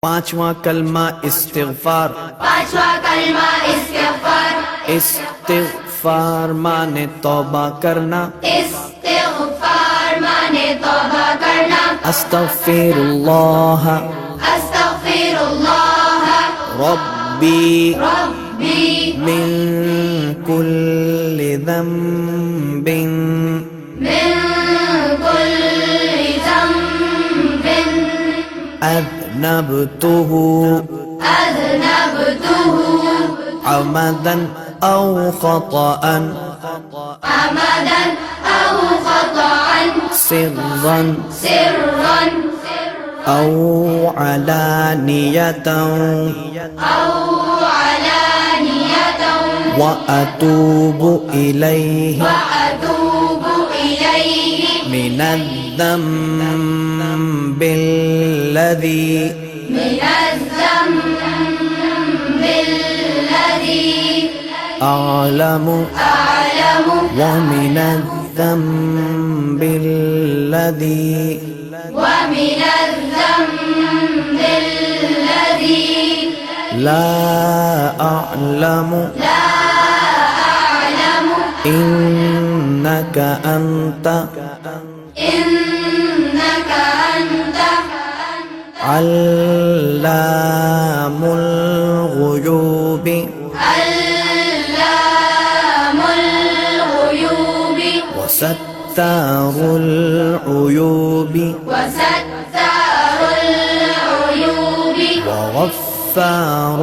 पांचवा कलमा इस्तिग़फ़ार। पांचवा कलमा इस्तिग़फ़ार। इस्तिग़फ़ार माने तौबा करना। इस्तिग़फ़ार माने तौबा करना। अस्तग़फ़िरुल्लाह अस्तग़फ़िरुल्लाह रब्बी रब्बी मिन कुल्लि ज़ंबिन मिन कुल्लि ज़ंबिन अज़नबतुहु अज़नबतुहु अमदन औ ख़तअन अमदन औ ख़तअन सिर्रन सिर्रन औ अलानियतन औ अलानियतन व अतूबु इलैहि وأتوب إليه मिनज़्ज़म्बिल्लज़ी من الذنب الذي أعلم أعلم ومن الذنب الذي ومن الذنب الذي لا أعلم لا أعلم إنك أنت إنك أنت علام الغيوب علام الغيوب وستار العيوب وستار العيوب وغفار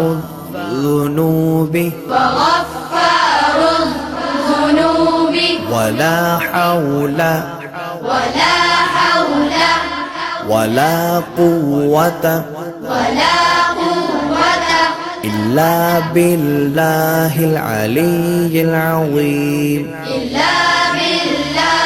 الذنوب وغفار الذنوب ولا حول ولا حول ولا قوة ولا قوة إلا بالله العلي العظيم. إلا بالله